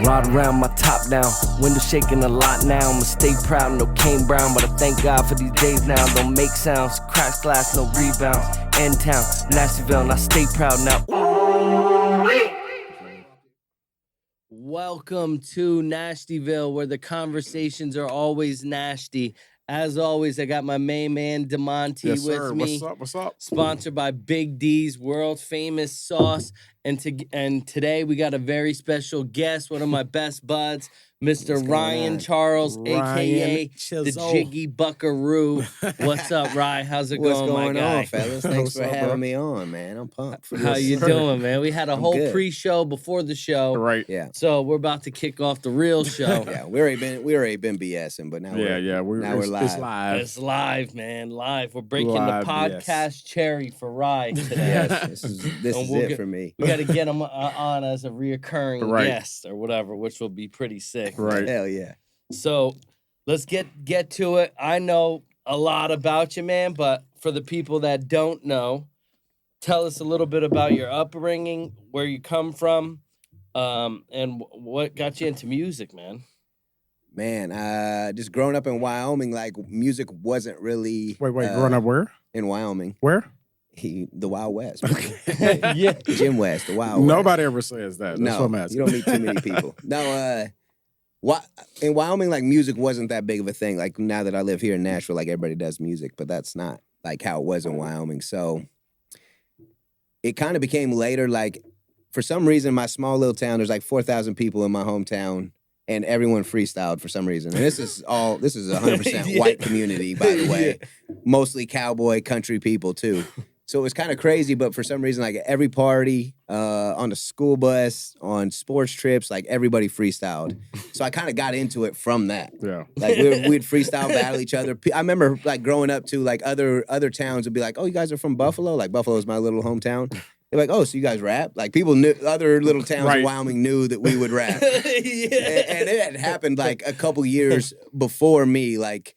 Ride around my top down, window shaking a lot now. I'ma stay proud, no Kane Brown, but I thank God for these days now. Don't make sounds, crash glass, no rebounds. End town, Nashville, and I stay proud now. Welcome to Nashtyville, where the conversations are always nasty. As always, I got my main man, DeMonte, with me. What's up? Sponsored by Big D's world famous sauce. And today we got a very special guest, one of my best buds, Mr. Ryan Charles, a.k.a. the Jiggy Buckaroo. What's up, Ryan? How's it going, my guy? What's going on, fellas? Thanks for having me on, man. I'm pumped for this. How you doing, man? We had a whole pre-show before the show. Right. Yeah. So we're about to kick off the real show. Yeah, we already been BSing, but now we're live. It's live. It's live, man. Live. We're breaking Live, the podcast cherry for Rye today. Yes, this is it for me. We got to get him on as a reoccurring guest or whatever, which will be pretty sick. Right. Hell yeah. So let's get to it. I know a lot about you, man, but for the people that don't know, tell us a little bit about your upbringing, where you come from, and what got you into music, man. Man, just growing up in Wyoming, like music wasn't really. Wait, growing up where? In Wyoming. Where? The Wild West. Yeah. Jim West, the Wild West. Nobody ever says that. That's No, what I'm asking. you don't meet too many people. No, in Wyoming, like music wasn't that big of a thing. Like now that I live here in Nashville, like everybody does music, but that's not like how it was in Wyoming. So it kind of became later. Like for some reason, my small little town, there's like 4,000 people in my hometown, and everyone freestyled for some reason. And this is 100% white community, by the way, mostly cowboy country people too. So it was kind of crazy, but for some reason, like every party, on the school bus, on sports trips, like everybody freestyled. So I kind of got into it from that. Yeah. Like we'd freestyle battle each other. I remember like growing up too, like other towns would be like, "Oh, you guys are from Buffalo?" Like Buffalo's my little hometown. They're like, "Oh, so you guys rap?" Like people knew, other little towns in Wyoming knew that we would rap. And it had happened like a couple years before me. Like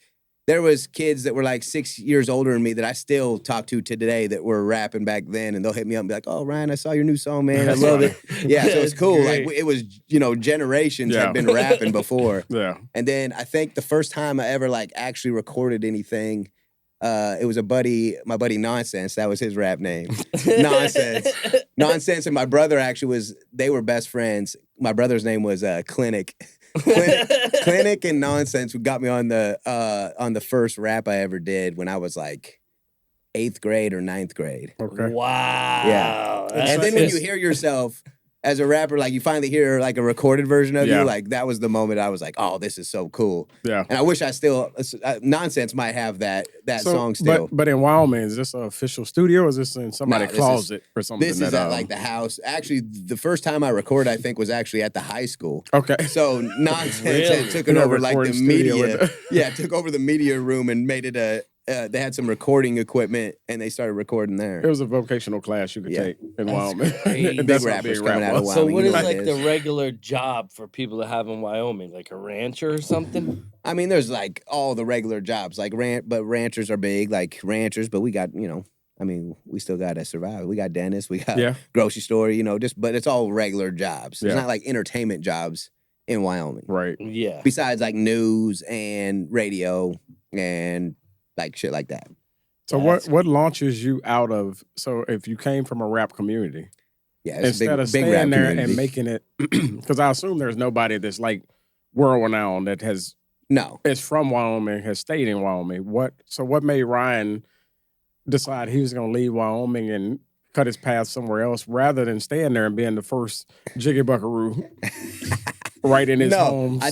there was kids that were like 6 years older than me that I still talk to today that were rapping back then, and they'll hit me up and be like, "Oh, Ryan, I saw your new song, man. I love it." Yeah, so it's cool. Great. Like it was, generations had been rapping before. Yeah. And then I think the first time I ever like actually recorded anything, it was my buddy Nonsense. That was his rap name. Nonsense and my brother they were best friends. My brother's name was Clinic. Clinic and Nonsense got me on the first rap I ever did when I was like 8th grade or 9th grade. Okay. Wow. Yeah. And then when you hear yourself as a rapper, like you finally hear like a recorded version of you, like that was the moment I was like, "Oh, this is so cool." Yeah. And I wish I still Nonsense might have that song still. But in Wyoming, is this an official studio or is this in somebody's closet or something? This is at like the house. Actually, the first time I recorded, I think, was actually at the high school. Okay. So Nonsense had took it over like the media. Yeah, took over the media room and made it they had some recording equipment and they started recording there. It was a vocational class you could take in Wyoming. Big rappers coming out of Wyoming. So what is like the regular job for people to have in Wyoming? Like a rancher or something? I mean, there's like all the regular jobs, like but ranchers are big, like ranchers, but we got, we still got to survive. We got dentists, we got grocery store, but it's all regular jobs. It's not like entertainment jobs in Wyoming. Right. Yeah. Besides like news and radio and like shit like that. So what launches you out of, so if you came from a rap community, instead of staying there and making it, because I assume there's nobody that's like world renowned that is from Wyoming, has stayed in Wyoming. What made Ryan decide he was going to leave Wyoming and cut his path somewhere else rather than staying there and being the first Jiggy Buckaroo right in his home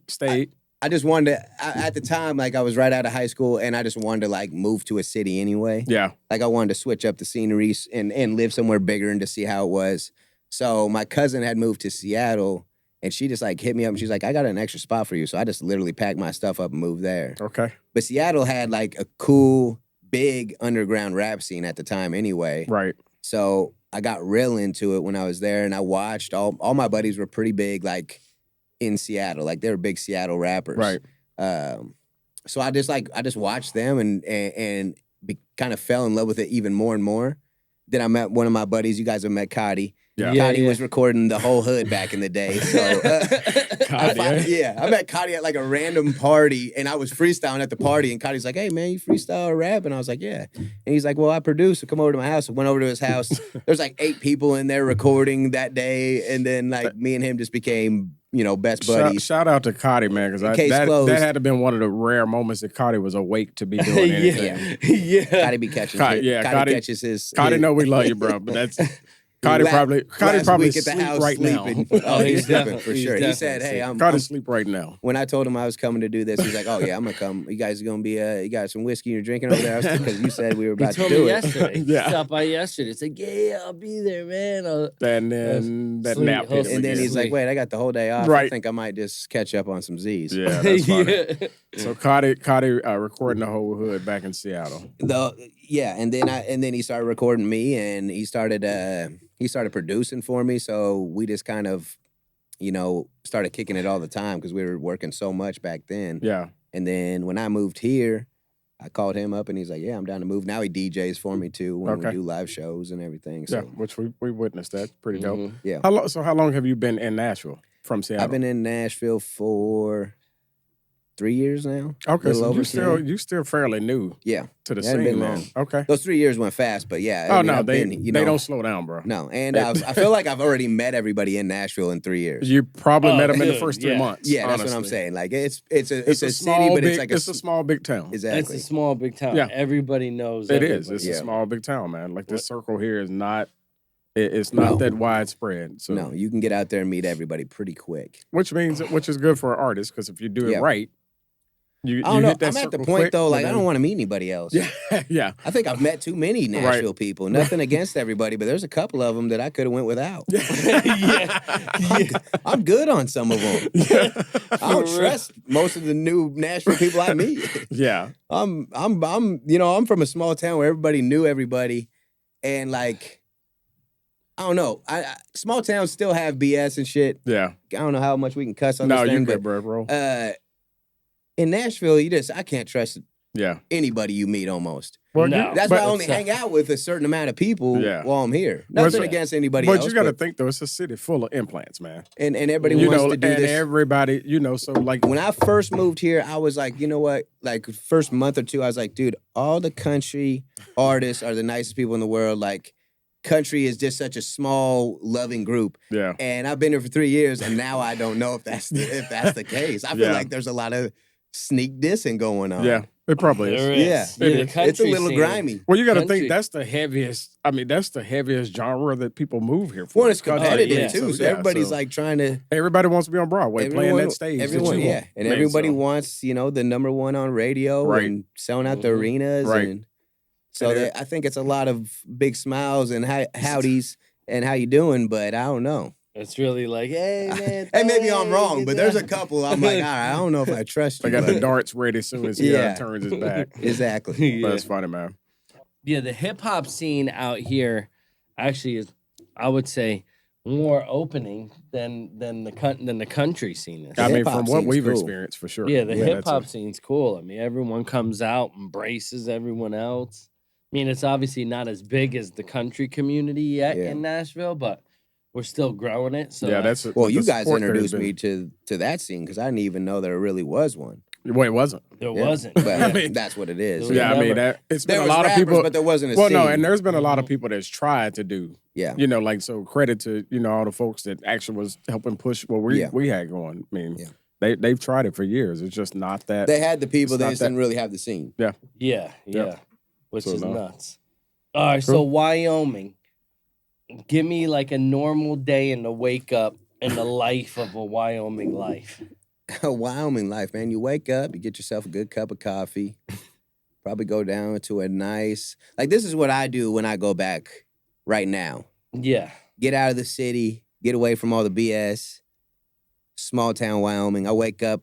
state? I just wanted to, at the time, like I was right out of high school and I just wanted to like move to a city anyway. Yeah. Like I wanted to switch up the scenery and live somewhere bigger and to see how it was. So my cousin had moved to Seattle and she just like hit me up and she's like, "I got an extra spot for you." So I just literally packed my stuff up and moved there. Okay. But Seattle had like a cool, big underground rap scene at the time anyway. Right. So I got real into it when I was there and I watched all my buddies were pretty big, like in Seattle, like they were big Seattle rappers. Right. So I just watched them and kind of fell in love with it even more and more. Then I met one of my buddies. You guys have met Cotty. Cotty was recording the whole hood back in the day. So I met Cotty at like a random party, and I was freestyling at the party, and Cotty's like, "Hey man, you freestyle or rap?" And I was like, "Yeah." And he's like, "Well, I produce, so come over to my house." I went over to his house. There's like 8 people in there recording that day, and then like me and him just became, best buddies. Shout out to Cotty, man, because that had to have been one of the rare moments that Cotty was awake to be doing anything. Cotty be catching shit. Cotty catches his... Cotty know we love you, bro, but that's... Cotty probably sleep right sleeping. Now. Oh, he's sleeping for sure. He said, "Hey, Cotty sleep right now." When I told him I was coming to do this, he's like, "Oh yeah, I'm gonna come. You guys are gonna be you got some whiskey you're drinking over there?" Because you said we were about to do it. Yesterday. He stopped by yesterday. It's like, "Yeah, I'll be there, man." And then that nap hit him. And then he's like, "Wait, I got the whole day off. I think I might just catch up on some Z's." Yeah, that's funny. So Cotty recording the whole hood back in Seattle. And then he started recording me, and he started producing for me. So we just kind of, started kicking it all the time because we were working so much back then. Yeah. And then when I moved here, I called him up and he's like, "Yeah, I'm down to move." Now he DJs for me too when we do live shows and everything. So. Yeah, which we witnessed that. Pretty dope. Yeah. How long have you been in Nashville from Seattle? I've been in Nashville for 3 years now. Okay, so you still fairly new. Yeah. To the scene, man. Okay. Those 3 years went fast, but yeah. They don't slow down, bro. No, and I feel like I've already met everybody in Nashville in 3 years. You probably met them in the first 3 months. Yeah, that's what I'm saying. Like it's a city, but it's like it's a small big town. Exactly. It's a small big town. Yeah. Everybody knows. It is. It's a small big town, man. Like this circle here is not. It's not that widespread. So no, you can get out there and meet everybody pretty quick. Which is good for an artist because if you do it right. I don't know. I'm at the point though, like I don't want to meet anybody else. Yeah. I think I've met too many Nashville people. Nothing against everybody, but there's a couple of them that I could have went without. I'm good on some of them. I don't trust most of the new Nashville people I meet. Yeah. I'm from a small town where everybody knew everybody, and like. I don't know. Small towns still have BS and shit. Yeah. I don't know how much we can cuss on this thing. No, you good, bro. In Nashville, I can't trust anybody you meet almost. Well, that's why I only hang out with a certain amount of people while I'm here. Nothing against anybody else. But you got to think, though, it's a city full of implants, man. And everybody wants to do this. And everybody, so like... When I first moved here, I was like, you know what? Like, first month or two, I was like, dude, all the country artists are the nicest people in the world. Like, country is just such a small, loving group. Yeah. And I've been here for 3 years, and now I don't know if that's the case. I feel like there's a lot of sneak dissing going on. Yeah, it probably is. Yeah, it's a little grimy. Well, you got to think that's the heaviest. I mean, that's the heaviest genre that people move here for. Well, it's competitive too. So everybody's like trying to. Everybody wants to be on Broadway, playing that stage. And everybody wants the #1 on radio and selling out the arenas and. So I think it's a lot of big smiles and howdies and how you doing, but I don't know. It's really like, hey, man. Hey, maybe I'm wrong, but there's a couple I'm like, all right, I don't know if I trust you. I got the darts ready as soon as he turns his back. Exactly. That's funny, man. Yeah, the hip-hop scene out here actually is, I would say, more opening than the country scene is. I mean, from what we've experienced, for sure. Yeah, the hip-hop scene's cool. I mean, everyone comes out, embraces everyone else. I mean, it's obviously not as big as the country community yet in Nashville, but we're still growing it. So you guys introduced me to that scene because I didn't even know there really was one. Well, it wasn't. There wasn't. But I mean, that's what it is. Yeah, I mean, it's been a lot of people, but there wasn't a well, scene. no, and there's been a lot of people that's tried to do. Yeah. So credit to all the folks that actually was helping push what we had going. I mean, they've tried it for years. It's just not that. They had the people, they just didn't really have the scene. Yeah. Yeah. Which is nuts. All right, so Wyoming. Give me like a normal day in the wake up in the life of a Wyoming life. A Wyoming life, man. You wake up, you get yourself a good cup of coffee, probably go down to a nice... Like, this is what I do when I go back right now. Yeah. Get out of the city, get away from all the BS. Small town Wyoming. I wake up...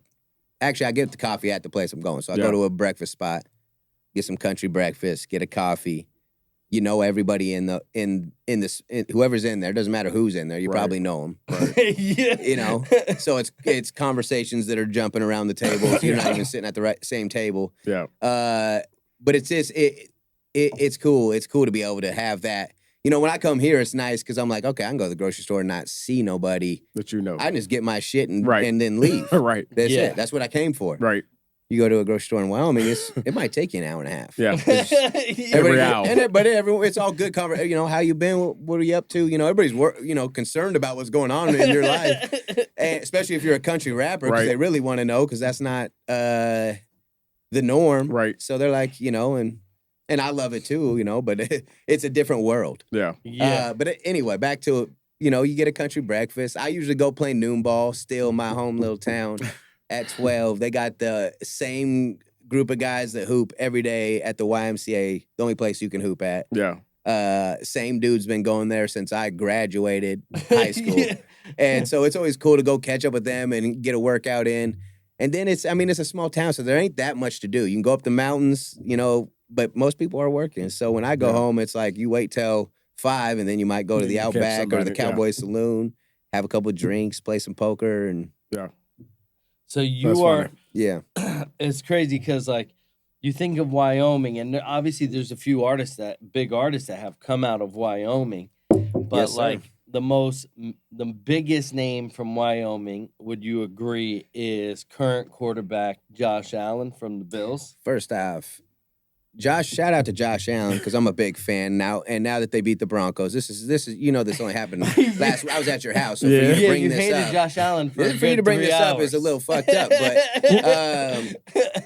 Actually, I get the coffee at the place I'm going. So I go to a breakfast spot, get some country breakfast, get a coffee. You know everybody in whoever's in there. Doesn't matter who's in there. You probably know them. Right? So it's conversations that are jumping around the table. So you're not even sitting at the same table. Yeah. But it's cool. It's cool to be able to have that. when I come here, it's nice because I'm like, okay, I can go to the grocery store and not see nobody. That you know. I can just get my shit and then leave. Right. That's it. That's what I came for. Right. You go to a grocery store in Wyoming, it might take you an hour and a half. Yeah. Every hour. But everyone, it's all good conversation. How you been? What are you up to? Everybody's concerned about what's going on in your life. And especially if you're a country rapper, because they really want to know, because that's not the norm. Right. So they're like, and I love it too, but it's a different world. Yeah. Yeah. But anyway, back to, you get a country breakfast. I usually go play noon ball, still my home little town. At 12, they got the same group of guys that hoop every day at the YMCA, the only place you can hoop at. Yeah. Same dude's been going there since I graduated high school. And so it's always cool to go catch up with them and get a workout in. And then it's a small town, so there ain't that much to do. You can go up the mountains, but most people are working. So when I go home, it's like you wait till 5 and then you might go to the Outback, go to the Cowboy Saloon, have a couple of drinks, play some poker, and So you are, it's crazy because you think of Wyoming, and obviously there's a few big artists that have come out of Wyoming, but the biggest name from Wyoming, would you agree, is current quarterback Josh Allen from the Bills? First off, shout out to Josh Allen, because I'm a big fan now. And now that they beat the Broncos, this is this only happened last. I was at your house, so for you to bring this hated up, Josh Allen for you to bring this hours. up is a little fucked up. But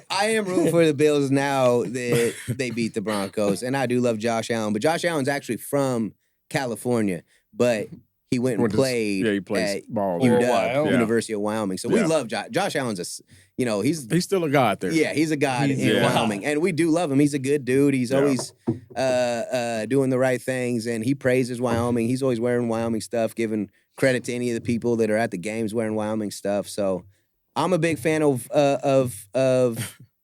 I am rooting for the Bills now that they beat the Broncos, and I do love Josh Allen. But Josh Allen's actually from California, but he went and played at ball UW, University of Wyoming. So we love Josh. Josh Allen's he's still a god there. Yeah, he's a god in Wyoming. And we do love him. He's a good dude. He's always doing the right things, and he praises Wyoming. He's always wearing Wyoming stuff, giving credit to any of the people that are at the games wearing Wyoming stuff. So I'm a big fan of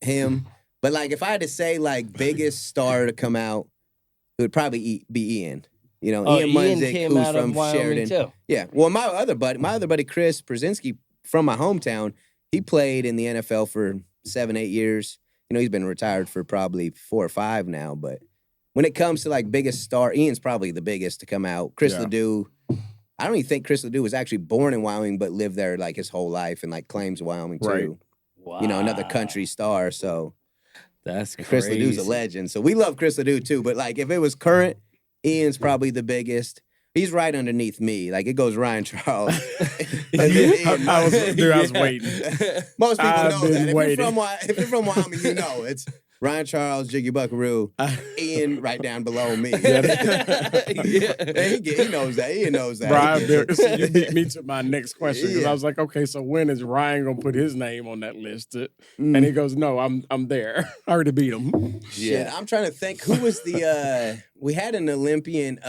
him. But if I had to say biggest star to come out, it would probably be Ian. Ian Munzik, came who's out from of Wyoming Sheridan. too. Yeah. Well, my other buddy Chris Brzezinski from my hometown, he played in the NFL for 7-8 years. He's been retired for probably 4 or 5 now. But when it comes to biggest star, Ian's probably the biggest to come out. Chris Ledoux, I don't even think Chris Ledoux was actually born in Wyoming, but lived there his whole life and claims Wyoming too. Right. Wow. Another country star. So that's crazy. Chris Ledoux's a legend. So we love Chris Ledoux too. But if it was current, Ian's probably the biggest. He's right underneath me. It goes Ryan Charles. I was waiting. Most people know that. If you're from Wyoming, it's Ryan Charles, Jiggy Buckaroo, Ian right down below me. He knows that. Ian knows that. Brian, so you beat me to my next question, because I was like, okay, so when is Ryan gonna put his name on that list? And he goes, no, I'm there. I already beat him. Shit, I'm trying to think. Who was the? We had an Olympian.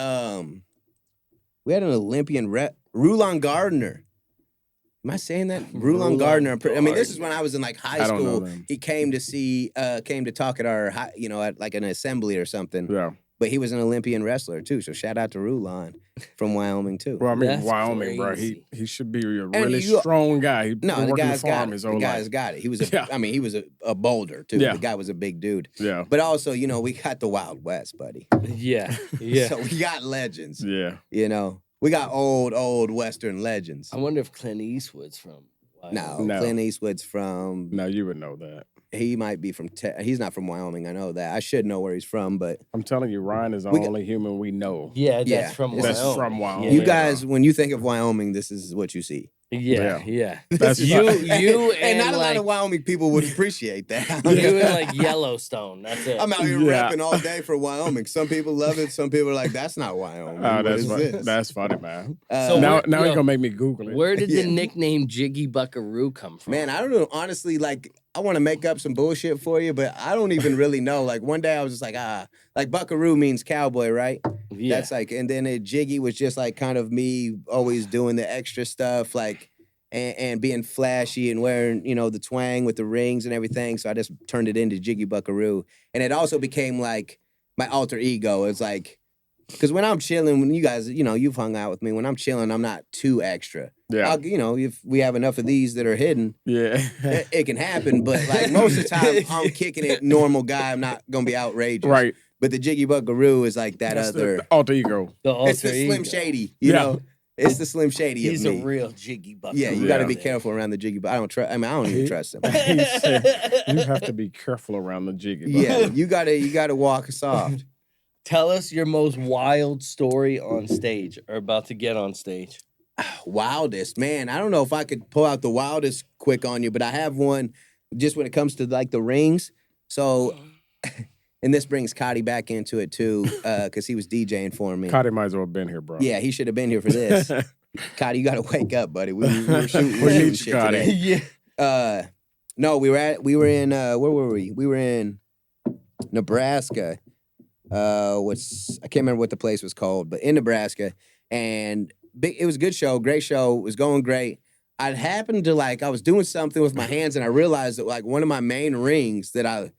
Rulon Gardner. Am I saying that? Rulon Gardner. I mean, this is when I was in high school. He came to talk at our, at an assembly or something. Yeah. But he was an Olympian wrestler too. So shout out to Rulon from Wyoming too. Well, I mean, That's Wyoming, crazy. bro. He should be a really strong guy. He the guy's got it. The guy's got it. He was he was a boulder too. Yeah. The guy was a big dude. Yeah. But also, we got the Wild West, buddy. Yeah. So we got legends. Yeah. We got old Western legends. I wonder if Clint Eastwood's from Wyoming. No, Clint Eastwood's from. No, you would know that. He might be from. He's not from Wyoming. I know that. I should know where he's from, but I'm telling you, Ryan is the only human we know. Yeah, that's from Wyoming. That's from Wyoming. You guys, when you think of Wyoming, this is what you see. Yeah. That's you and not a lot of Wyoming people would appreciate that. You and Yellowstone. That's it. I'm out here rapping all day for Wyoming. Some people love it. Some people are like, "That's not Wyoming." That's funny, man. So now you're gonna make me Google it. Where did the nickname Jiggy Buckaroo come from? Man, I don't know. Honestly, I want to make up some bullshit for you, but I don't even really know. One day I was just like Buckaroo means cowboy, right? Yeah. That's and then Jiggy was just kind of me always doing the extra stuff, and being flashy and wearing, the twang with the rings and everything. So I just turned it into Jiggy Buckaroo. And it also became my alter ego. It's because when I'm chilling, when you guys, you've hung out with me, when I'm chilling, I'm not too extra. Yeah. If we have enough of these that are hidden, it can happen. But most of the time, I'm kicking it normal guy. I'm not going to be outrageous. Right. But the Jiggy Buckaroo is like that the alter ego. It's the Slim Shady, you know? It's the Slim Shady He's of me. a real Jiggy Buckaroo. Yeah, you got to be careful around the Jiggy Buckaroo. I don't even trust him. He said, you have to be careful around the Jiggy Buckaroo. Yeah, you gotta walk soft. Tell us your most wild story on stage or about to get on stage. Wildest, man. I don't know if I could pull out the wildest quick on you, but I have one just when it comes to like the rings. So, and this brings Cotty back into it too, because he was DJing for me. Cotty might as well have been here, bro. Yeah, he should have been here for this. Cotty, you got to wake up, buddy. We were shooting shit today. Yeah. No, we were in where were we? We were in Nebraska. I can't remember what the place was called, but in Nebraska, and it was a good show, great show. It was going great. I happened to I was doing something with my hands, and I realized that like one of my main rings that I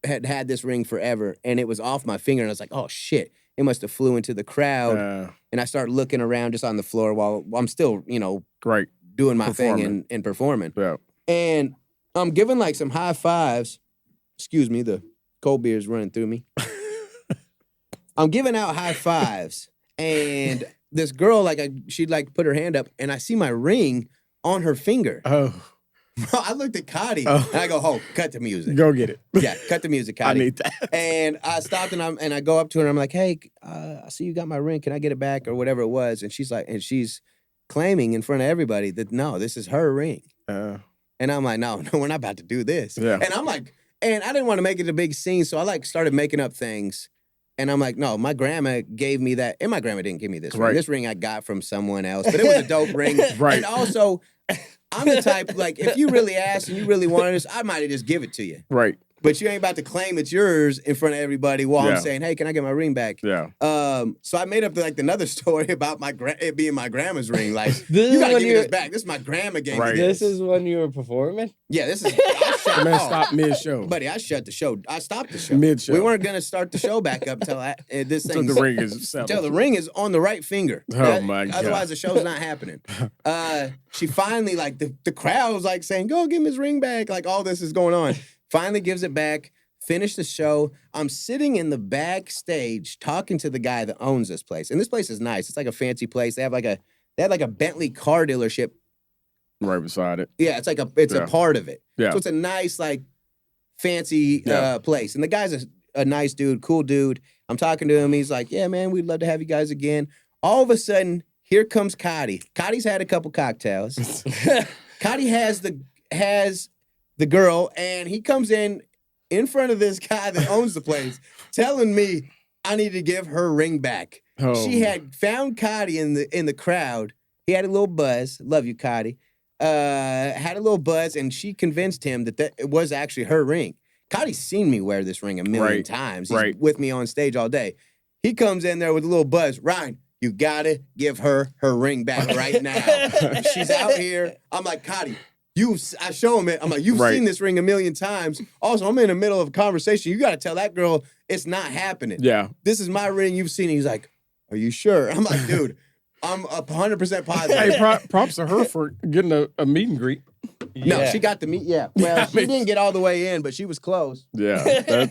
had this ring forever, and it was off my finger, and I was like, oh shit, it must have flew into the crowd. And I started looking around just on the floor while I'm still, great, doing my thing and performing. Yeah. And I'm giving like some high fives. Excuse me, the cold beer is running through me. I'm giving out high fives, and this girl, she'd put her hand up, and I see my ring on her finger. Oh. I looked at Cotty, and I go, "Oh, cut the music. Go get it." Yeah, cut the music, Cotty. I need that. And I stopped, and I go up to her, and I'm like, "Hey, I see you got my ring. Can I get it back or whatever it was?" And she's claiming in front of everybody that no, this is her ring. And I'm like, no, we're not about to do this. Yeah. And I'm like, and I didn't want to make it a big scene, so I started making up things. And I'm like, no, my grandma gave me that, and my grandma didn't give me this ring. This ring I got from someone else, but it was a dope ring. Right. And also, I'm the type, if you really asked and you really wanted this, I might have just give it to you. Right. But you ain't about to claim it's yours in front of everybody while I'm saying, hey, can I get my ring back? Yeah. So I made up another story about it being my grandma's ring. Like, this you gotta give me this back. This is my grandma gave me this. This is when you were performing? Yeah, this is. Man, stop mid-show. Buddy, I shut the show. I stopped the show. Mid-show. We weren't going to start the show back up until this thing. Until the ring is settled. Until the ring is on the right finger. Oh, my God. Otherwise, the show's not happening. She finally, the crowd was saying, go give him his ring back. All this is going on. Finally gives it back. Finish the show. I'm sitting in the backstage talking to the guy that owns this place. And this place is nice. It's like a fancy place. They have a Bentley car dealership right beside it. Yeah, it's a part of it. Yeah. So it's a nice, fancy place. And the guy's a nice dude, cool dude. I'm talking to him. He's like, yeah, man, we'd love to have you guys again. All of a sudden, here comes Cotty. Cotty's had a couple cocktails. Cotty has the girl, and he comes in front of this guy that owns the place, telling me I need to give her ring back. Oh. She had found Cotty in the crowd. He had a little buzz. Love you, Cotty. Had a little buzz, and she convinced him that it was actually her ring. Cotty's seen me wear this ring a million times. He's with me on stage all day. He comes in there with a little buzz. Ryan, you gotta give her ring back right now. She's out here. I'm like, Cotty, I show him it. I'm like, you've seen this ring a million times. Also, I'm in the middle of a conversation. You got to tell that girl it's not happening. Yeah. This is my ring. You've seen it. He's like, are you sure? I'm like, dude, I'm 100% positive. Hey, props to her for getting a meet and greet. Yeah. No, she got the meet. Yeah. Well, she didn't get all the way in, but she was close. Yeah.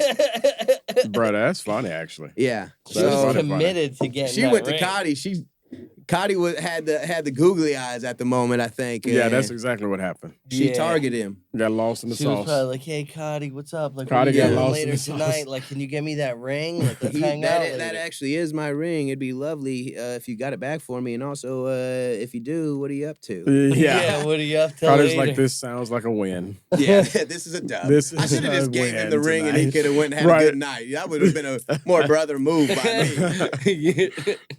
Bro, that's funny, actually. Yeah. She was committed to getting She went to Cotty. Cotty had the googly eyes at the moment, I think. Yeah, that's exactly what happened. She targeted him. Got lost in the sauce. She was probably like, hey, Cotty, what's up? Cotty got lost later in the tonight. sauce. Can you get me that ring? Let's hang out later. That actually is my ring. It'd be lovely if you got it back for me. And also, if you do, what are you up to? Yeah, what are you up to? Cotty's like, this sounds like a win. Yeah, this is a dub. I should have just gave him the ring and he could have went and had a good night. That would have been a more brother move by me.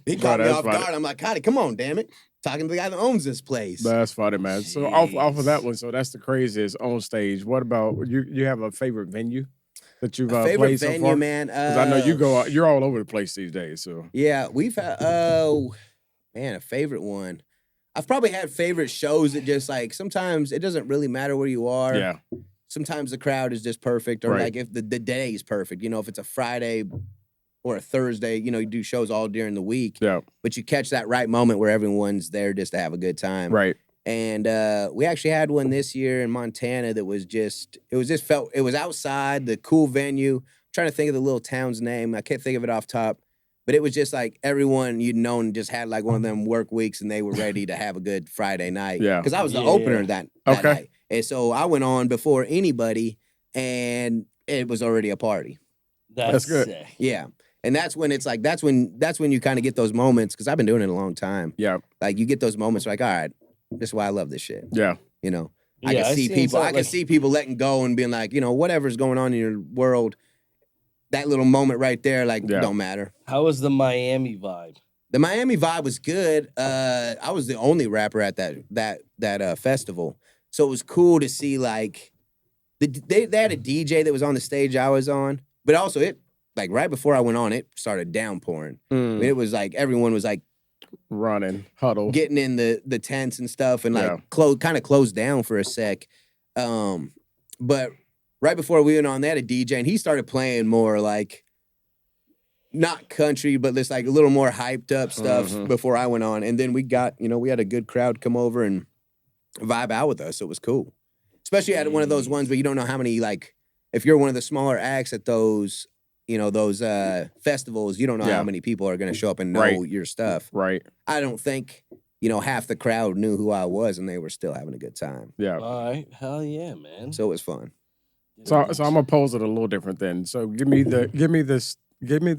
He caught me off guard. I'm like, Cotty, come on, damn it. Talking to the guy that owns this place. That's funny, man. So off of that one, so that's the craziest on stage. What about you have a favorite venue that you've played so far? Man. Because I know you're all over the place these days. So yeah, we've had a favorite one. I've probably had favorite shows that just sometimes it doesn't really matter where you are. Yeah. Sometimes the crowd is just perfect, or if the day is perfect. If it's a Friday or a Thursday, you do shows all during the week. Yeah. But you catch that right moment where everyone's there just to have a good time. Right. And we actually had one this year in Montana that was it was outside, the cool venue. trying to think of the little town's name. I can't think of it off top. But it was just like everyone you'd known just had like one of them work weeks and they were ready to have a good Friday night. Yeah. Because I was the opener that night. And so I went on before anybody and it was already a party. That's good. Sick. Yeah. And that's when it's like, that's when you kind of get those moments, because I've been doing it a long time. Yeah. Like you get those moments like, all right, this is why I love this shit. Yeah. You know, I can see people letting go and being like, you know, whatever's going on in your world, that little moment right there, like, don't matter. How was the Miami vibe? The Miami vibe was good. I was the only rapper at that festival. So it was cool to see, like, they had a DJ that was on the stage I was on, but also it, like, right before I went on, it started downpouring. I mean, it was like everyone was like running, huddle, getting in the tents and stuff, and like kind of closed down for a sec. But right before we went on, they had a DJ, and he started playing more like not country, but this like a little more hyped up stuff before I went on. And then we got, we had a good crowd come over and vibe out with us. So it was cool, especially at one of those ones where you don't know how many, like, if you're one of the smaller acts at those, those festivals, you don't know how many people are going to show up and know your stuff. Right. I don't think, half the crowd knew who I was, and they were still having a good time. Yeah. All right. Hell yeah, man. So it was fun. So I'm gonna pose it a little different then. So give me the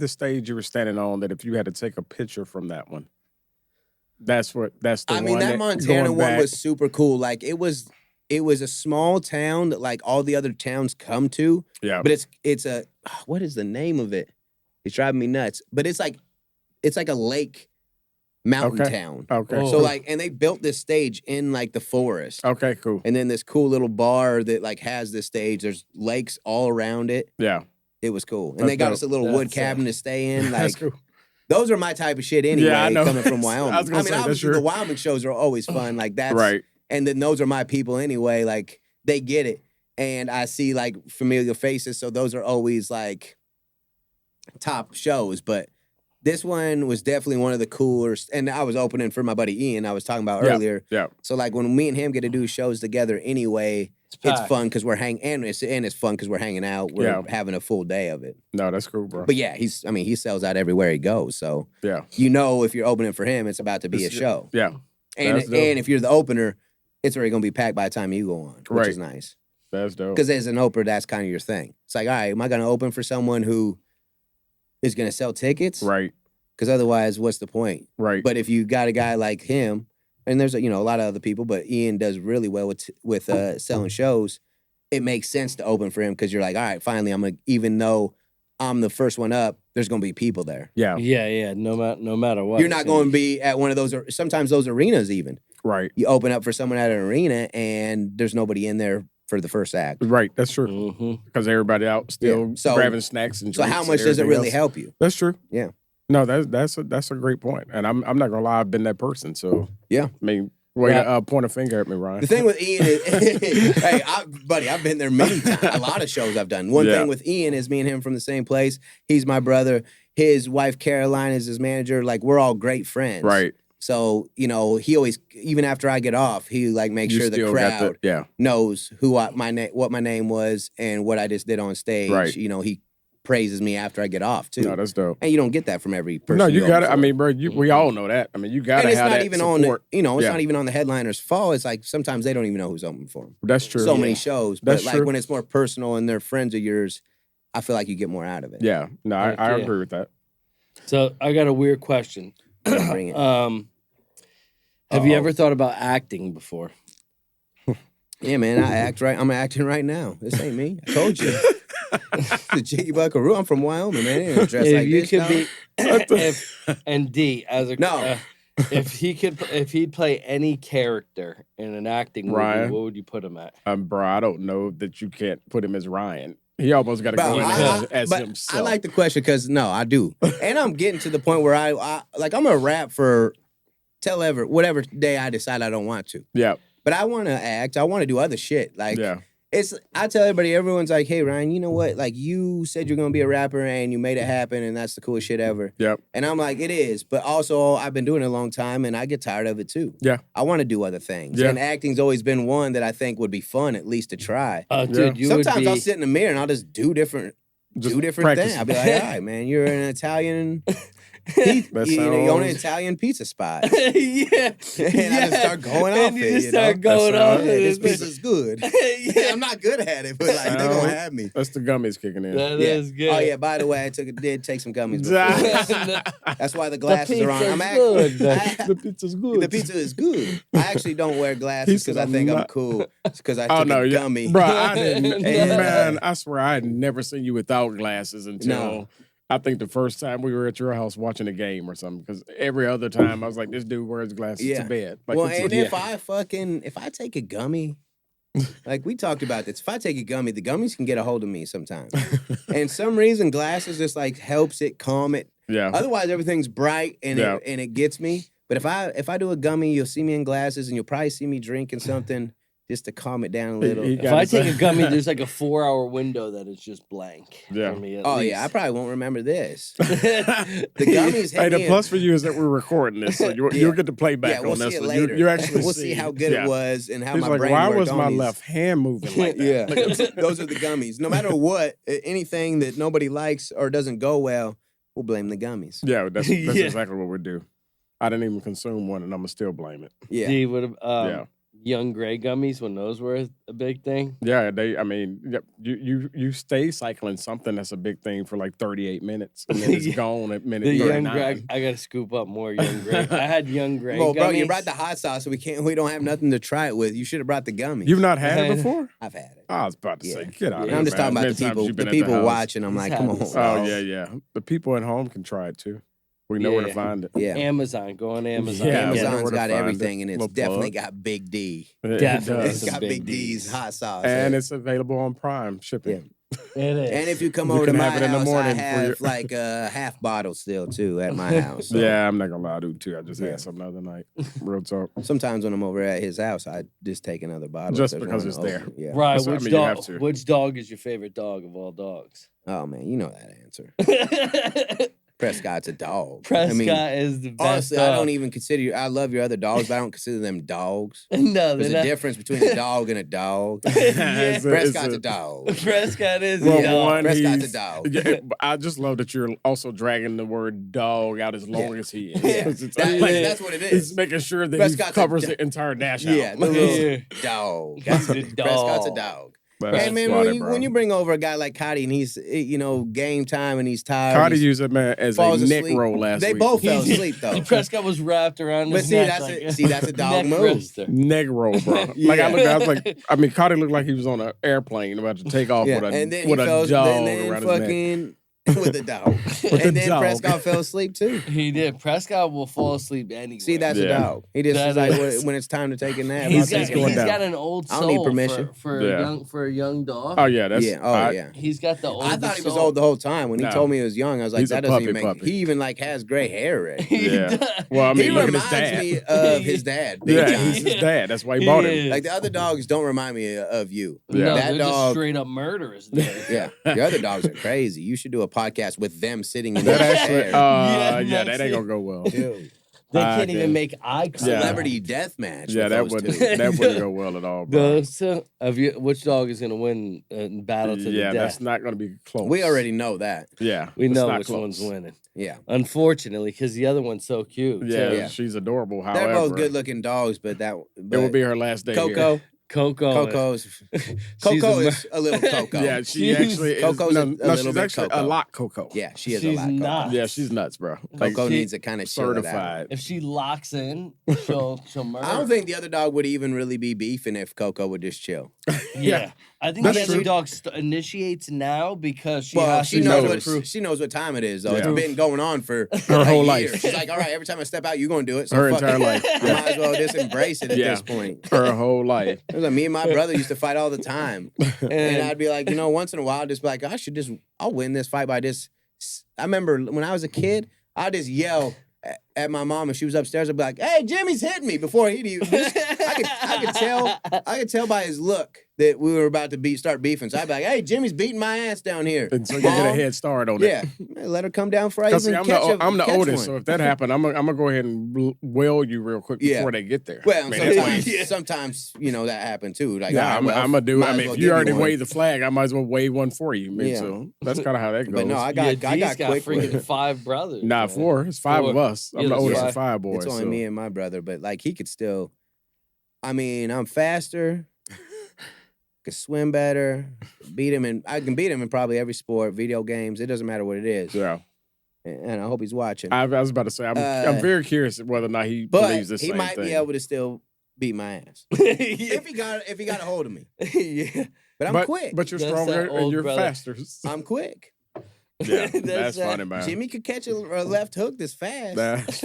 stage you were standing on, that if you had to take a picture from that one. That's the one. I mean, that Montana one was super cool. Like it was a small town that like all the other towns come to. Yeah. But it's a, what is the name of it? It's driving me nuts. But it's like a lake mountain town. Okay. So like, and they built this stage in like the forest. Okay, cool. And then this cool little bar that like has this stage. There's lakes all around it. Yeah. It was cool. And they got us a little wood cabin to stay in. Like, that's cool. Those are my type of shit anyway, coming from Wyoming. Obviously the Wyoming shows are always fun. Like that's right. And then those are my people anyway. Like they get it. And I see like familiar faces. So those are always like top shows. But this one was definitely one of the cooler. And I was opening for my buddy Ian I was talking about earlier. Yeah. So like when me and him get to do shows together anyway, it's fun because we're hanging, and it's fun because we're hanging out. We're having a full day of it. No, that's cool, bro. But yeah, he sells out everywhere he goes. So yeah, if you're opening for him, it's about to be a show. Yeah. And if you're the opener, it's already gonna be packed by the time you go on, which is nice. That's dope. Because as an opener, that's kind of your thing. It's like, all right, am I gonna open for someone who is gonna sell tickets? Right. Because otherwise, what's the point? Right. But if you got a guy like him, and there's a lot of other people, but Ian does really well with selling shows. It makes sense to open for him because you're like, all right, finally, even though I'm the first one up, there's gonna be people there. Yeah. Yeah. No matter what. You're not going to be at one of those, or sometimes those arenas even. Right. You open up for someone at an arena and there's nobody in there for the first act. Right. That's true. Because everybody out still grabbing snacks and drinks. So how much does it really help you? That's true. Yeah. No, that's a great point. And I'm not gonna lie, I've been that person. So yeah. I mean, to point a finger at me, Ryan. The thing with Ian is, hey, buddy, I've been there many times. A lot of shows I've done. One thing with Ian is me and him from the same place. He's my brother. His wife Caroline is his manager. Like we're all great friends. Right. So he always, even after I get off, he like makes sure the crowd knows what my name was and what I just did on stage. Right. He praises me after I get off too. No, that's dope. And you don't get that from every person. No, you got it. I mean, bro, we all know that. I mean, you got to have that support. It's not even on the headliner's fault. It's like sometimes they don't even know who's open for them. That's true. So many shows, but like when it's more personal and they're friends of yours, I feel like you get more out of it. Yeah, no, I agree with that. So I got a weird question. Bring it. Have you ever thought about acting before? Yeah, man, I'm acting right now. This ain't me. I told you. The Jiggy Buckaroo. I'm from Wyoming, man. They ain't dressed like this. If he'd play any character in an acting movie, what would you put him at? Bro, I don't know that you can't put him as Ryan. He almost got to go as himself. I like the question because I do, and I'm getting to the point where I'm gonna rap for whatever day I decide I don't want to. Yeah. But I want to act. I want to do other shit. Like, I tell everyone's like, hey, Ryan, you know what? Like, you said you're going to be a rapper and you made it happen and that's the coolest shit ever. Yep. And I'm like, it is. But also, I've been doing it a long time and I get tired of it too. Yeah. I want to do other things. Yeah. And acting's always been one that I think would be fun, at least to try. Dude, sometimes I'll sit in the mirror and I'll just do different do different things. I'd be like, all right, man, you're an Italian. You own an Italian pizza spot. Yeah. And I just start going off and it. You just start going off it. This pizza's good. Yeah. I'm not good at it, but like they're gonna have me. That's the gummies kicking in. That is good. Oh yeah, by the way, I did take some gummies before. That's why the glasses are on. The pizza's good. The pizza is good. I actually don't wear glasses because I think I'm cool. It's because I took a gummy. Bro, I didn't. Man, I swear I had never seen you without glasses until I think the first time we were at your house watching a game or something. Because every other time I was like, this dude wears glasses to bed. Like, well, and if I take a gummy, like we talked about this, if I take a gummy, the gummies can get a hold of me sometimes. And some reason glasses just like helps it calm it. Yeah. Otherwise everything's bright and it gets me. But if I do a gummy, you'll see me in glasses and you'll probably see me drinking something. Just to calm it down a little. If I take a gummy, there's like a 4-hour window that is just blank. Yeah. For me at least. Yeah, I probably won't remember this. The gummies. Hey, the plus for you is that we're recording this, so you'll get to play back we'll on see this. It later. You actually we'll see how good it was and how He's my like, brain why worked was on my these. left hand moving like that? Those are the gummies. No matter what, anything that nobody likes or doesn't go well, we'll blame the gummies. Yeah, that's exactly what we do. I didn't even consume one, and I'm gonna still blame it. Yeah. Gee, Young Gray gummies when those were a big thing. Yeah, you stay cycling something that's a big thing for like 38 minutes, and then it's gone at minute 39. Gray, I gotta scoop up more Young Gray. I had Young Gray. Well, gummies. bro, you brought the hot sauce, so we don't have nothing to try it with. You should have brought the gummies. You've not had it before? I've had it. I was about to say, get out of here. I'm just talking about the people watching. I'm like, come on. Oh yeah. The people at home can try it too. We know where to find it. Yeah. Amazon. Go on Amazon. Yeah, Amazon's got everything, and it's definitely got Big D. Definitely. It's got Big D's hot sauce. And it's available on Prime shipping. It is. And if you come over to my house, I have like a half bottle still, too, at my house. So. Yeah, I'm not going to lie, I do, too. I just had some the other night. Real talk. Sometimes when I'm over at his house, I just take another bottle. Just because it's there. Yeah. Right. Which dog is your favorite dog of all dogs? Oh, man, you know that answer. Prescott's a dog. Prescott is the best honestly, dog. I don't even consider you. I love your other dogs, but I don't consider them dogs. No, there's a difference between a dog and a dog. Prescott's a dog. Prescott is a dog. Prescott's a dog. Yeah, I just love that you're also dragging the word dog out as long as he is. Yeah. That's what it is. He's making sure that he covers the entire dash out. Yeah, the little dog. Prescott's a dog. Hey man, when you bring over a guy like Cotty and he's game time and he's tired, Cotty used him as a neck roll last week. They both fell asleep though. Prescott was wrapped around his neck. That's a dog move. Neck roll, bro. Like I looked, I was like, Cotty looked like he was on an airplane about to take off with a dog around his neck. With the dog. And then Prescott fell asleep too. He did. Prescott will fall asleep anyway. See, that's a dog. He just is like when it's time to take a nap. He's got an old soul. I don't need permission for a young dog. Oh yeah, He's got the old. I thought he was old the whole time. When he told me he was young, I was like, that doesn't even make. He even like has gray hair already. Yeah. Well, I mean, he reminds me of his dad. Yeah, he's his dad. That's why he bought him. Like the other dogs don't remind me of you. No, that dog just straight up murderous. Yeah, the other dogs are crazy. You should do a podcast with them sitting in that chair. That ain't gonna go well. Dude. They can't even make eye contact. Celebrity death match. Yeah, that wouldn't go well at all, bro. Which dog is gonna win in battle to the death? Yeah, that's not gonna be close. We already know that. Yeah, we know which one's winning. Yeah, unfortunately, because the other one's so cute. Yeah, she's adorable. However, they're both good-looking dogs, but it will be her last day. Coco. Coco is a little Coco. Yeah, she actually is. Coco's a little bit actually Coco. a lot Coco. Yeah, she is a lot Coco. Yeah, she's nuts, bro. Coco needs to kind of certified. If she locks in, she'll murder. I don't think the other dog would even really be beefing if Coco would just chill. Yeah. I think the other dog initiates now because she knows what time it is though. Yeah. It's been going on for her whole life. She's like, all right, every time I step out, you're gonna do it. So her entire life. I might as well just embrace it at this point. Her whole life. It was like me and my brother used to fight all the time, and I'd be like, once in a while, I'd just be like, I'll win this fight by this. I remember when I was a kid, I'd just yell at my mom and she was upstairs. I'd be like, "Hey, Jimmy's hitting me!" Before he'd even. I could tell by his look. that we were about to start beefing. So I'd be like, hey, Jimmy's beating my ass down here. And so you get a head start on it. Yeah. Let her come down for I even I'm catch the oldest, one. so if that happened, I'm gonna go ahead and whale you real quick before they get there. Well, sometimes that happened too. Like, I'm gonna do. I mean, if you already waved the flag, I might as well wave one for you. So that's kind of how that goes. But no, I got quick freaking 5 brothers. Nah, 4. It's 5 of us. I'm the oldest of 5 boys. It's only me and my brother, but like he could still. I mean, I'm faster. Could swim better, I can beat him in probably every sport, video games. It doesn't matter what it is. Yeah. And I hope he's watching. I was about to say, I'm very curious whether or not he believes the same thing. He might be able to still beat my ass if he got a hold of me. Yeah. But I'm quick. But you're stronger and you're faster. I'm quick. Yeah, that's funny, man. Jimmy could catch a left hook this fast.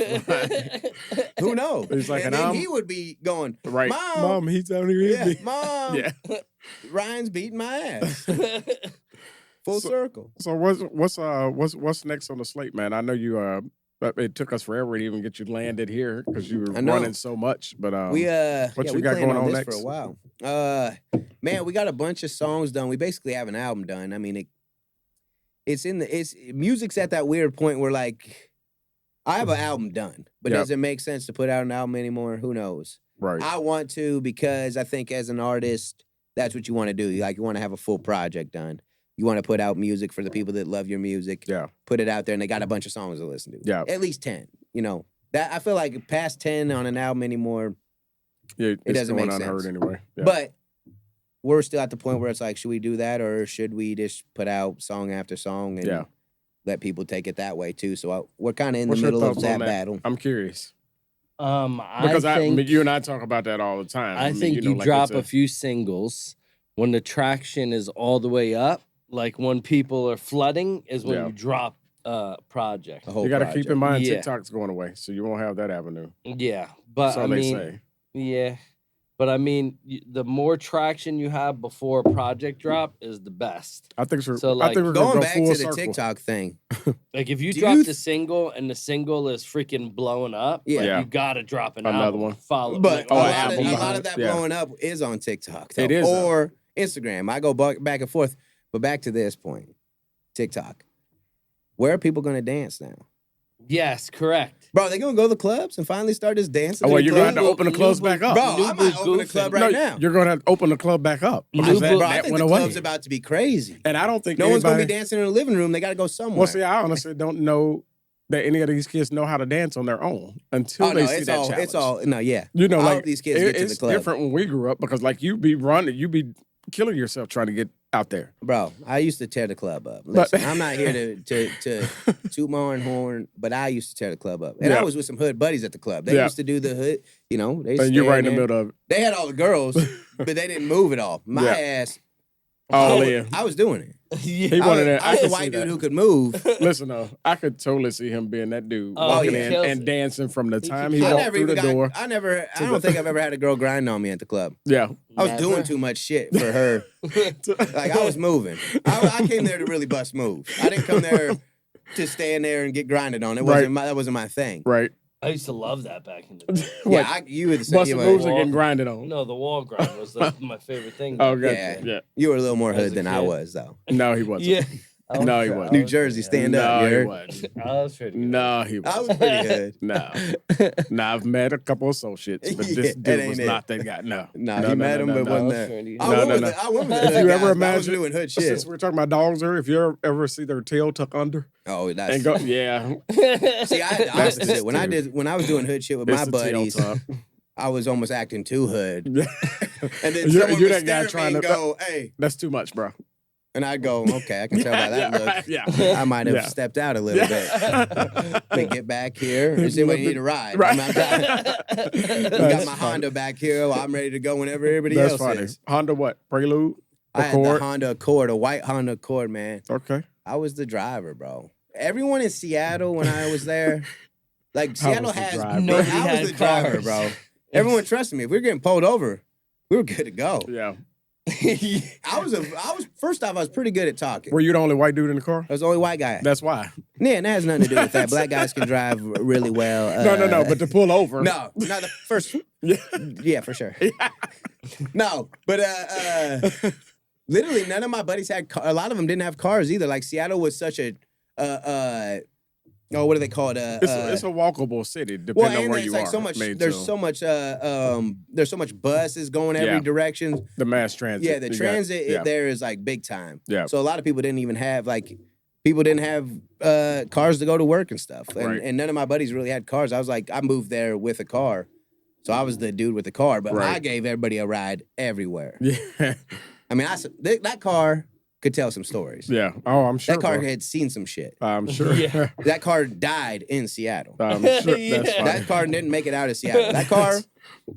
Who knows? He's like, and then he would be going, right, Mom, he's down here. Yeah, Mom. Yeah. Ryan's beating my ass. Full circle. So what's next on the slate, man? I know you. It took us forever to even get you landed here because you were running so much. But we what you got going on next for a while? Man, we got a bunch of songs done. We basically have an album done. I mean, music's at that weird point where like I have an album done, but does it make sense to put out an album anymore? Who knows? Right. I want to because I think as an artist, that's what you want to do. You want to have a full project done. You want to put out music for the people that love your music. Yeah. Put it out there, and they got a bunch of songs to listen to. Yeah. At least 10. That I feel like past 10 on an album anymore. Yeah, it doesn't make sense. Unheard anyway. Yeah. But we're still at the point where it's like, should we do that, or should we just put out song after song and let people take it that way too? So we're kind of in the middle of that battle. I'm curious. Because you and I talk about that all the time. I think you drop a few singles when the traction is all the way up. Like when people are flooding is when you drop a project. You got to keep in mind TikTok's going away, so you won't have that avenue. Yeah, but But I mean, the more traction you have before a project drop is the best. I think so. So I think we're going go back full to circle. the TikTok thing. Like if you drop the single and the single is freaking blowing up, you gotta drop another one. Follow, but a lot of that blowing up is on TikTok. Though, it is, or Instagram. I go back and forth. But back to this point, TikTok. Where are people going to dance now? Yes, correct. Bro, they going to go to the clubs and finally start this dancing? Oh, well, you're going to open the clubs back up. Bro, I might open the club right now. You're going to open the club back up. Bro, I think the club's about to be crazy. And I don't think no one's going to be dancing in the living room. They got to go somewhere. Well, see, I honestly don't know that any of these kids know how to dance on their own until they see that challenge. It's all, I like hope these kids get to the club. It's different when we grew up because, like, you be killing yourself trying to get out there. Bro, I used to tear the club up. Listen, I'm not here to toot my own horn, but I used to tear the club up. And I was with some hood buddies at the club. They used to do the hood, And you're right in the middle of it. They had all the girls, but they didn't move at all. My ass. I was doing it. He wanted that. I was a white dude who could move. Listen, though, I could totally see him being that dude walking in and dancing from the time he walked through the door. I don't think I've ever had a girl grind on me at the club. Yeah. I was doing too much shit for her. Like, I was moving. I came there to really bust moves. I didn't come there to stand there and get grinded on. That wasn't my thing. Right. I used to love that back in the day. You were the same. Busting moves and getting grinded on. No, the wall grind was my favorite thing. Oh, gotcha. Yeah. You were a little more hood than I was, though. No, he wasn't. Yeah. No, he wasn't. New Jersey, stand up. No, he wasn't. I was pretty good. No, he wasn't. I was pretty good. No, I've met a couple associates, but this dude was not that guy. No, he met him, but wasn't there. I went with you ever imagine? I was doing hood shit. Since we're talking about dogs, if you ever see their tail tuck under, that's yeah. See, I when I was doing hood shit with my buddies. I was almost acting too hood. And then someone would stare at me and go, hey. That's too much, bro. And I go, okay, I can tell by that look. Yeah. I might have stepped out a little bit. Let me get back here and see when you need a ride. Right. You got my Honda back here. Well, I'm ready to go whenever everybody else is. Honda what? Prelude? I had the Honda Accord, a white Honda Accord, man. Okay. I was the driver, bro. Everyone in Seattle when I was there, like Seattle has I was the driver, bro. Everyone trusted me. If we were getting pulled over, we were good to go. Yeah. I was first off, I was pretty good at talking. Were you the only white dude in the car? I was the only white guy. That's why. Yeah, and that has nothing to do with that. Black guys can drive really well. No, but to pull over. No, not the first. Yeah, for sure. No, but literally none of my buddies had a lot of them didn't have cars either. Like Seattle was such a what do they call it? It's a walkable city, depending on where you are. There's so much buses going every direction. The mass transit. Yeah, the transit there is like big time. Yeah. So a lot of people didn't even have cars to go to work and stuff. And none of my buddies really had cars. I was like, I moved there with a car. So I was the dude with the car, but I gave everybody a ride everywhere. Yeah. I mean, that car could tell some stories. Yeah. Oh, I'm sure. That car had seen some shit. I'm sure. Yeah. That car died in Seattle. I'm sure. That's fine. That car didn't make it out of Seattle. That car,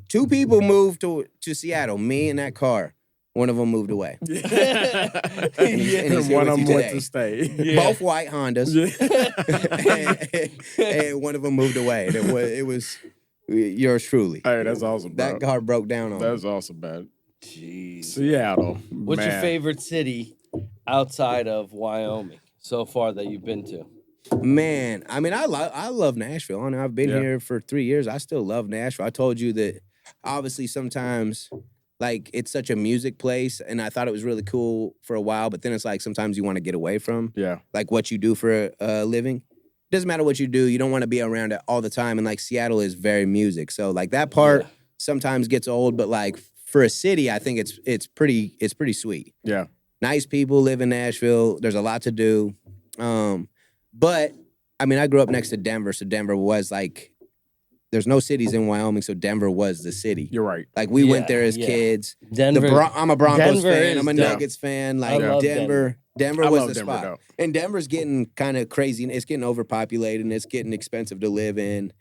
2 people moved to Seattle, me and that car. One of them moved away. And one of them went to stay. Yeah. Both white Hondas. and one of them moved away. It was yours truly. Hey, that's awesome, bro. That car broke down on me. That's awesome, man. Jeez. Seattle. What's your favorite city outside of Wyoming so far that you've been to? Man, I mean, I love Nashville. I know I've been here for 3 years. I still love Nashville. I told you that obviously sometimes like it's such a music place, and I thought it was really cool for a while, but then it's like sometimes you want to get away from like what you do for a living. Doesn't matter what you do, you don't want to be around it all the time. And like Seattle is very music, so like that part sometimes gets old, but like for a city, I think it's pretty sweet. Yeah, nice people live in Nashville. There's a lot to do, but I mean, I grew up next to Denver, so Denver was like. There's no cities in Wyoming, so Denver was the city. You're right. Like, we went there as kids. Denver. I'm a Broncos fan. I'm a Nuggets fan. Like, Denver was the spot. Though. And Denver's getting kind of crazy. It's getting overpopulated, and it's getting expensive to live in.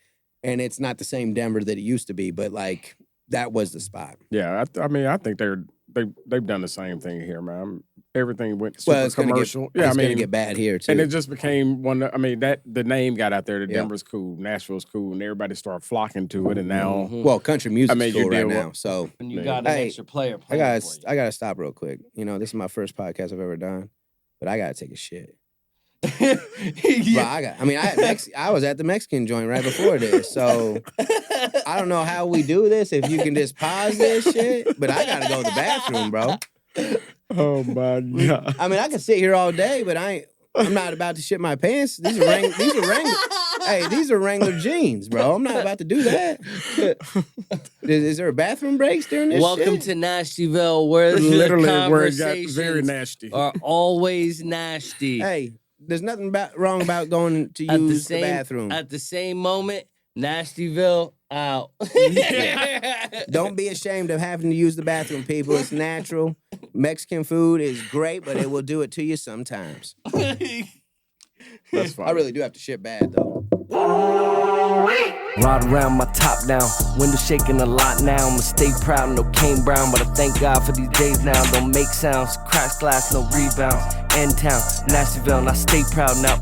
And it's not the same Denver that it used to be, but, like, that was the spot. Yeah, I mean, I think they've done the same thing here, man. Everything went super commercial. It's gonna get bad here too. And it just became one. I mean, the name got out there. That Denver's cool, Nashville's cool, and everybody started flocking to it. And now, well, country music's cool right now. So and you got an extra player. I gotta stop real quick. You know, this is my first podcast I've ever done, but I gotta take a shit. I was at the Mexican joint right before this, so I don't know how we do this. If you can just pause this shit, but I gotta go to the bathroom, bro. Oh my God! I mean, I can sit here all day, but I'm not about to shit my pants. These are Wrangler. Hey, these are Wrangler jeans, bro. I'm not about to do that. Is there a bathroom breaks during this? Welcome to Nashtyville, where literally the where it got conversations very nasty. are always nasty. Hey, there's nothing wrong about going to use the bathroom. At the same moment, Nashtyville out. Don't be ashamed of having to use the bathroom, people. It's natural. Mexican food is great, but it will do it to you sometimes. That's fine. I really do have to shit bad, though. Ride around my top down, window shaking a lot now. I'ma stay proud, no Kane Brown, but I thank God for these days now. Don't make sounds, crash glass, no rebounds. End town, Nashville, and I stay proud now.